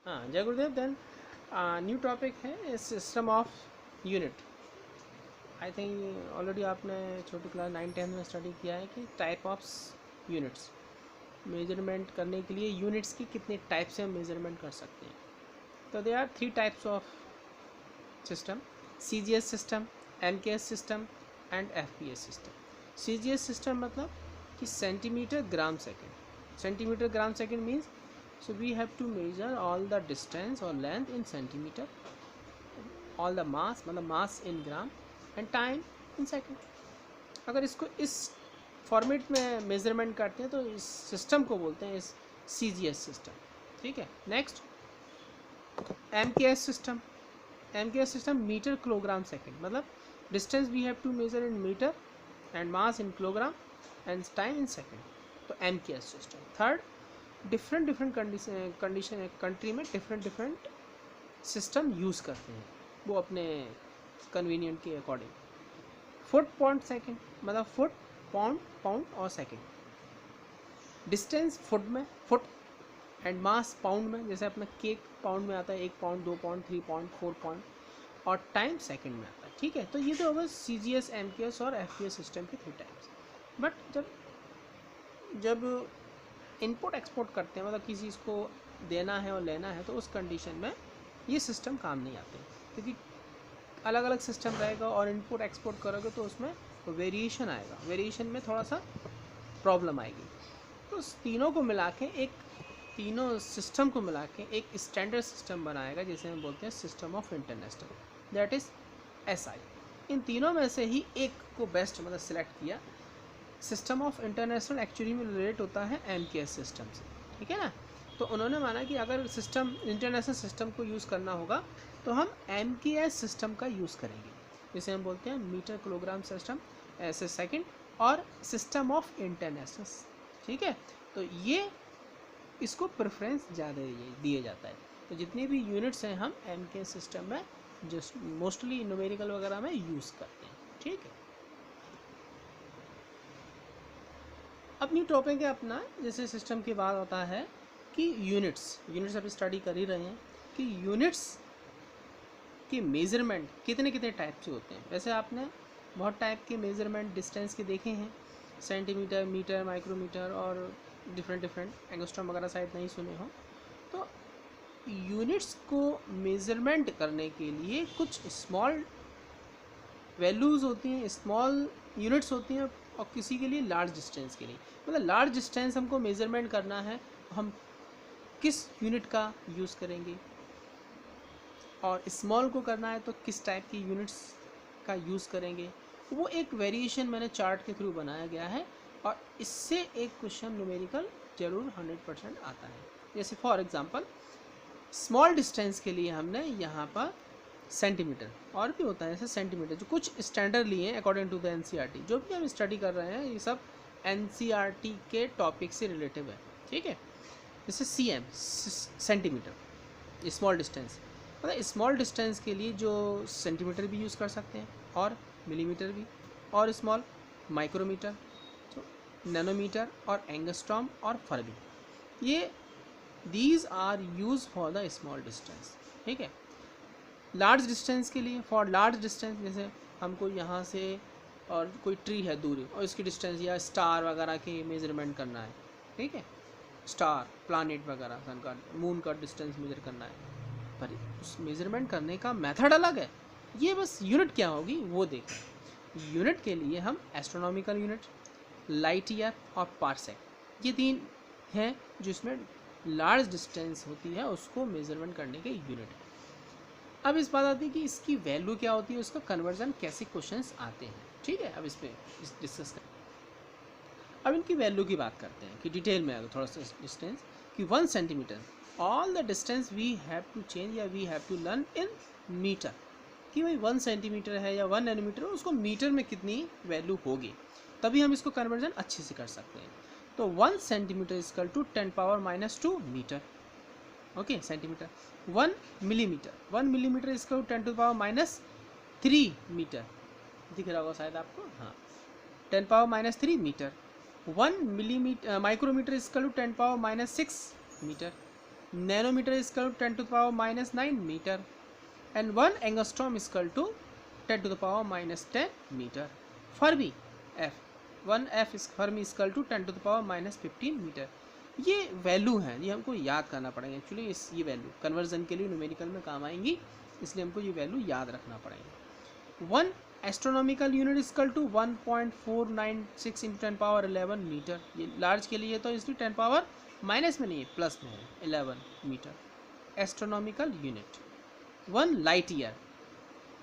हाँ जय गुरुदेव। Then new topic है system of unit. I think already आपने छोटी क्लास 9-10 में स्टडी किया है कि टाइप ऑफ यूनिट्स, मेजरमेंट करने के लिए यूनिट्स की कितने टाइप से हम मेजरमेंट कर सकते हैं। तो they are 3 types of system: CGS system, MKS system and FPS system. CGS system मतलब कि centimetre gram second. Centimetre gram second means so we have to measure all the distance or length in centimeter, all the mass मतलब mass in gram and time in second। अगर इसको इस format में measurement करते हैं तो इस system को बोलते हैं इस CGS सिस्टम। ठीक है। Next MKS system. MKS system metre kilogram second मतलब distance we have to measure in metre and mass in kilogram and time in second. तो MKS system. Third, different condition country में different system use करते हैं वो अपने convenient के according. Foot pound second मतलब foot pound और second. Distance foot में, फुट एंड मास पाउंड में, जैसे अपना केक पाउंड में आता है, 1 पाउंड 2 पाउंड 3 पाउंड 4 पाउंड, और टाइम सेकेंड में आता है। ठीक है। तो ये तो होगा CGS, MKS और FPS सिस्टम के 3 टाइप्स। बट जब इनपुट एक्सपोर्ट करते हैं मतलब किसी चीज़ को देना है और लेना है तो उस कंडीशन में ये सिस्टम काम नहीं आते, क्योंकि अलग अलग सिस्टम रहेगा और इनपुट एक्सपोर्ट करोगे तो उसमें वेरिएशन आएगा, वेरिएशन में थोड़ा सा प्रॉब्लम आएगी। तो तीनों को मिला के तीनों सिस्टम को मिला के एक स्टैंडर्ड सिस्टम बनाएगा जिसे हम बोलते हैं system of international, that is SI। इन तीनों में से ही एक को बेस्ट मतलब सिलेक्ट किया। सिस्टम ऑफ इंटरनेशनल एक्चुअली में रिलेट होता है MKS सिस्टम से। ठीक है ना। तो उन्होंने माना कि अगर सिस्टम इंटरनेशनल सिस्टम को यूज़ करना होगा तो हम MKS सिस्टम का यूज़ करेंगे, जिसे हम बोलते हैं मीटर किलोग्राम सिस्टम ऐसे सेकंड और सिस्टम ऑफ इंटरनेशनल। ठीक है। तो ये इसको प्रेफरेंस ज़्यादा दिया जाता है। तो जितनी भी यूनिट्स हैं हम MKS सिस्टम में जस्ट मोस्टली न्यूमेरिकल वगैरह में यूज़ करते हैं। ठीक है। अब न्यू टॉपिक है अपना, जैसे सिस्टम की बात होता है कि यूनिट्स अभी स्टडी कर ही रहे हैं कि यूनिट्स की मेज़रमेंट कितने टाइप से होते हैं। वैसे आपने बहुत टाइप के मेज़रमेंट डिस्टेंस के देखे हैं, सेंटीमीटर, मीटर, माइक्रोमीटर और डिफरेंट एंगस्ट्रॉम वगैरह शायद नहीं सुने हो। तो यूनिट्स को मेज़रमेंट करने के लिए कुछ स्मॉल वैल्यूज़ होती हैं, स्मॉल यूनिट्स होती हैं, और किसी के लिए लार्ज डिस्टेंस के लिए मतलब लार्ज डिस्टेंस हमको मेज़रमेंट करना है, हम किस यूनिट का यूज़ करेंगे, और स्मॉल को करना है तो किस टाइप की यूनिट्स का यूज़ करेंगे। वो एक वेरिएशन मैंने चार्ट के थ्रू बनाया गया है, और इससे एक क्वेश्चन न्यूमेरिकल जरूर 100% आता है। जैसे फॉर एग्जांपल स्मॉल डिस्टेंस के लिए हमने यहाँ पर सेंटीमीटर, और भी होता है जैसे सेंटीमीटर, जो कुछ स्टैंडर्ड लिए हैं अकॉर्डिंग टू द NCERT। जो भी हम स्टडी कर रहे हैं ये सब NCERT के टॉपिक से रिलेटिव है। ठीक है। जैसे CM सेंटीमीटर स्मॉल डिस्टेंस, मतलब स्मॉल डिस्टेंस के लिए जो सेंटीमीटर भी यूज़ कर सकते हैं और मिलीमीटर भी, और स्मॉल माइक्रोमीटर, तो नैनोमीटर और एंगस्ट्रॉम और फरमी, ये these are used for the small distance. ठीक है। लार्ज डिस्टेंस के लिए, फॉर लार्ज डिस्टेंस, जैसे हमको यहाँ से और कोई ट्री है दूर और इसकी डिस्टेंस या स्टार वगैरह की मेजरमेंट करना है। ठीक है। स्टार, प्लानिट वगैरह, सन का, मून का डिस्टेंस मेजर करना है, पर उस मेजरमेंट करने का मेथड अलग है। ये बस यूनिट क्या होगी वो देखें। यूनिट के लिए हम एस्ट्रोनॉमिकल यूनिट, लाइट ईयर और पारसेक, ये 3 हैं जिसमें लार्ज डिस्टेंस होती है उसको मेजरमेंट करने के यूनिट है। अब इस बात आती है कि इसकी वैल्यू क्या होती है, उसका कन्वर्जन कैसे क्वेश्चंस आते हैं। ठीक है। अब इस पर डिस्कस करें। अब इनकी वैल्यू की बात करते हैं कि डिटेल में अगर थोड़ा सा डिस्टेंस कि 1 centimetre, all the distance we have to change या we have to learn in metre, कि भाई 1 सेंटीमीटर है या 1 नैनोमीटर है, उसको मीटर में कितनी वैल्यू होगी, तभी हम इसको कन्वर्जन अच्छे से कर सकते हैं। तो 1 centimetre equal to 10⁻⁻² metre. Okay. Centimetre. 1 millimetre इसका 10⁻³ मीटर, दिख रहा होगा शायद आपको। हाँ, 10⁻³ मीटर। 1 मिलीमीटर माइक्रोमीटर इसका 10⁻⁶ metre. nanometer is equal to 10 to the power minus 9 meter, and 1 angstrom is equal to 10 to the power minus 10 meter. Fermi F 1 F is Fermi is equal to 10 to the power minus 15 meter. ये value हैं, ये हमको याद करना पड़ेगा actually. ये value conversion के लिए न्यूमेरिकल में काम आएंगी, इसलिए हमको ये वैल्यू याद रखना पड़ेगा। 1 astronomical unit is equal to 1.496 into 10 power 11 metre. ये लार्ज के लिए तो इसलिए 10 पावर माइनस में नहीं है, प्लस में है, 11 metre astronomical unit. 1 light year,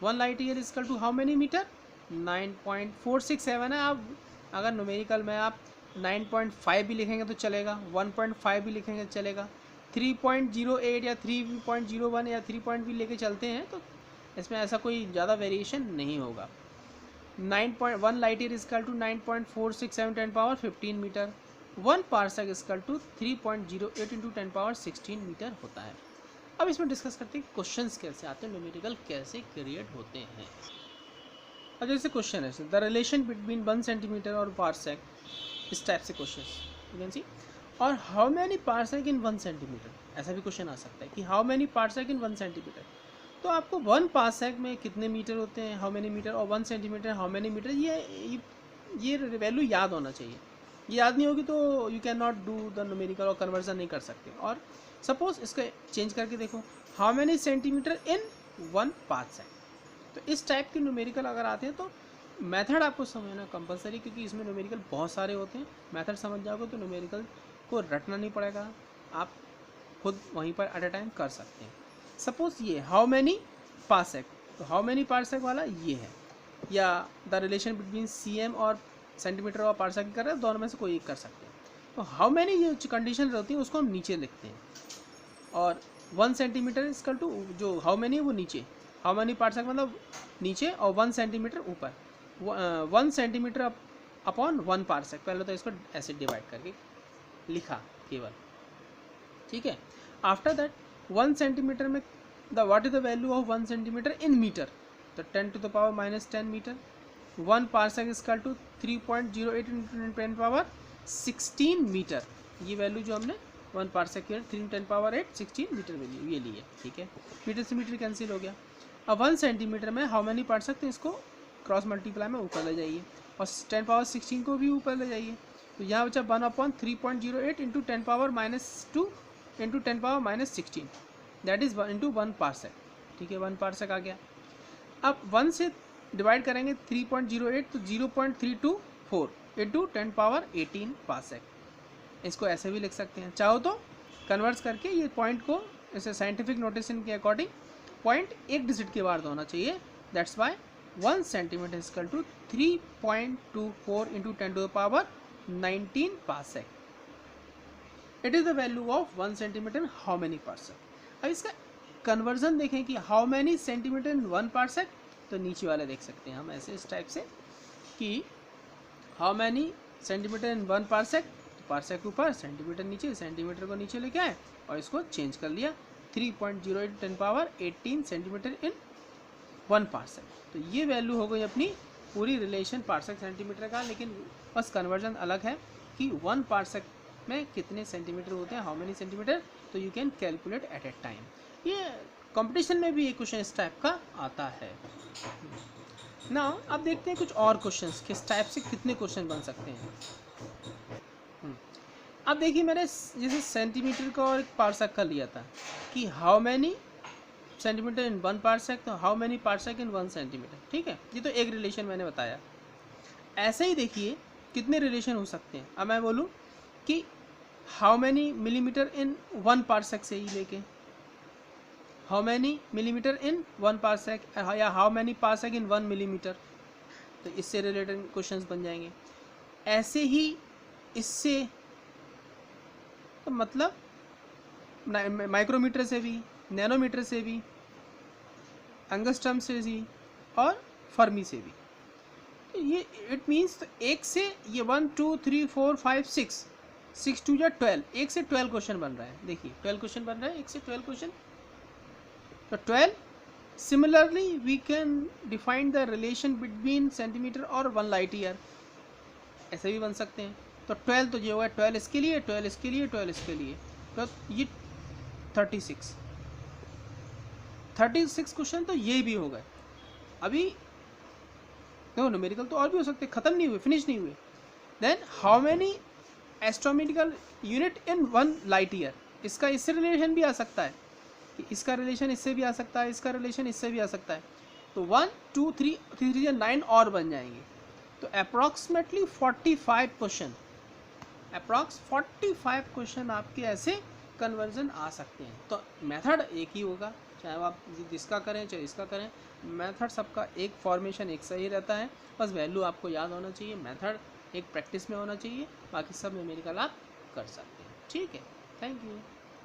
1 light year is equal to how many metre? 9.467 है। आप अगर न्यूमेरिकल में आप 9.5 भी लिखेंगे तो चलेगा, 1.5 भी लिखेंगे तो चलेगा, 3.08 या 3.01 या 3 पॉइंट भी लेके चलते हैं तो इसमें ऐसा कोई ज़्यादा वेरिएशन नहीं होगा। 9.1 light year is equal to 9.467 10 power 15 metre. 1 parsec is equal to 3.08 into 10 power 16 metre होता है। अब इसमें डिस्कस करते हैं क्वेश्चंस कैसे आते हैं, न्यूमेरिकल कैसे क्रिएट होते हैं। अब जैसे क्वेश्चन है द रिलेशन बिटवीन 1 सेंटीमीटर और पार्सक, इस टाइप से क्वेश्चन यू कैन सी, और how many parsec in 1 centimetre, ऐसा भी क्वेश्चन आ सकता है कि how many parsec in 1 centimetre. तो आपको 1 पार्सक में कितने मीटर होते हैं, हाउ मैनी मीटर, और 1 सेंटीमीटर हाउ मैनी मीटर, ये वैल्यू याद होना चाहिए। ये याद नहीं होगी तो you can not do the numerical और कन्वर्जन नहीं कर सकते। और सपोज इसको चेंज करके देखो, how many centimetre in 1 parsec. तो इस टाइप के न्यूमेरिकल अगर आते हैं तो मेथड आपको समझना कंपलसरी, क्योंकि इसमें न्यूमेरिकल बहुत सारे होते हैं। मेथड समझ जाओगे तो न्यूमेरिकल को रटना नहीं पड़ेगा, आप खुद वहीं पर एट अ टाइम कर सकते हैं। सपोज ये हाउ मैनी पार्सक, तो हाउ मैनी पार्सक वाला ये है, या द रिलेशन बिटवीन सीएम और सेंटीमीटर और पार्सक कर रहे हैं, दोनों में से कोई एक कर सकते हैं। तो हाउ मैनी ये कंडीशन रहती है उसको हम नीचे लिखते हैं, और 1 सेंटीमीटर इसकल टू जो हाउ मैनी है वो नीचे, हाउ मैनी पार्सक मतलब नीचे, और 1 सेंटीमीटर ऊपर। 1 सेंटीमीटर अपॉन 1 पार्सक, पहले तो इसको ऐसे डिवाइड करके लिखा केवल, ठीक है। आफ्टर दैट 1 सेंटीमीटर में the what is the value of 1 centimetre in metre, तो 10 to the power minus 10 metre. 1 parsec is equal to 3.08 into 10 power 16 metre. ये वैल्यू जो हमने 1 पार्सक की 3 10 पावर 8 16 मीटर वैल्यू ये ली है, ठीक है। मीटर से मीटर कैंसिल हो गया। अब 1 सेंटीमीटर में हाउ मैनी पार्सक, तो इसको क्रॉस मल्टीप्लाई में ऊपर ले जाइए, और 10 पावर 16 को भी ऊपर ले जाइए। तो यहाँ बचा 1/3.08 into 10 power minus 2 into 10 power minus 16, that is into 1 पार्सक, ठीक है। 1 पार्सक आ गया। अब 1 से डिवाइड करेंगे 3.08, तो 0.324 इंटू 10 पावर 18 पार्सक। इसको ऐसे भी लिख सकते हैं, चाहो तो कन्वर्ट करके ये पॉइंट को ऐसे साइंटिफिक नोटेशन के अकॉर्डिंग पॉइंट एक डिजिट के बाद होना चाहिए। That's why 1 centimetre is equal to 3.24 into 10 to the power 19 parsec. It is the value of 1 centimetre how many parsec. अब इसका कन्वर्जन देखें कि how many centimetre in 1 parsec, तो नीचे वाले देख सकते हैं हम ऐसे इस टाइप से कि हाउ मैनी सेंटीमीटर इन 1 पार्सक, पार्सक के ऊपर सेंटीमीटर नीचे, सेंटीमीटर को नीचे लेके आए और इसको चेंज कर लिया 3.08 10 पावर 18 सेंटीमीटर इन 1 पार्सक। तो ये वैल्यू हो गई अपनी पूरी रिलेशन पार्सक सेंटीमीटर का, लेकिन बस कन्वर्जन अलग है कि 1 पार्सक में कितने सेंटीमीटर होते हैं, हाउ मेनी सेंटीमीटर, तो you can calculate at a time. ये कंपटीशन में भी एक क्वेश्चन इस टाइप का आता है। नाउ अब देखते हैं कुछ और क्वेश्चंस, किस टाइप से कितने क्वेश्चन बन सकते हैं। अब देखिए मैंने जैसे सेंटीमीटर का और एक पार्सक का लिया था कि how many centimetre in 1 parsec, तो how many parsec in 1 centimetre, ठीक है। ये तो एक रिलेशन मैंने बताया। ऐसे ही देखिए कितने रिलेशन हो सकते हैं। अब मैं बोलूँ कि how many millimetre in 1 parsec से ही लेके how many millimetre in 1 parsec, या how many parsec in 1 millimetre, तो इससे रिलेटेड क्वेश्चंस बन जाएंगे। ऐसे ही इससे तो मतलब माइक्रोमीटर से भी, नैनोमीटर से भी, एंगस्ट्रम से भी और फर्मी से भी। तो ये इट मीन्स तो एक से ये 1 2 3 4 5 6 2 या 12, एक से 12 क्वेश्चन बन रहा है। देखिए 12 क्वेश्चन बन रहा है, एक से 12 क्वेश्चन, तो 12। Similarly we can define the relation between centimetre और 1 लाइट ईयर, ऐसे भी बन सकते हैं। तो 12 तो ये होगा 12 इसके लिए, 12 इसके लिए, 12 इसके लिए। तो ये 36 क्वेश्चन तो ये भी हो गए। अभी देखो न्यूमेरिकल तो और भी हो सकते, खत्म नहीं हुए, फिनिश नहीं हुए। Then how many astronomical unit in 1 light year, इसका इससे रिलेशन भी आ सकता है कि इसका रिलेशन इससे भी आ सकता है, इसका रिलेशन इससे भी आ सकता है। तो 1 2 3 3 9 और बन जाएंगे। तो अप्रॉक्सीमेटली 45 क्वेश्चन, अप्रॉक्स 45 क्वेश्चन आपके ऐसे कन्वर्जन आ सकते हैं। तो मेथड एक ही होगा, चाहे आप जिसका करें चाहे इसका करें, मेथड सबका एक फॉर्मेशन एक सही रहता है। बस वैल्यू आपको याद होना चाहिए, मेथड एक प्रैक्टिस में होना चाहिए, बाकी सब न्यूमेरिकल आप कर सकते हैं। ठीक है, थैंक यू।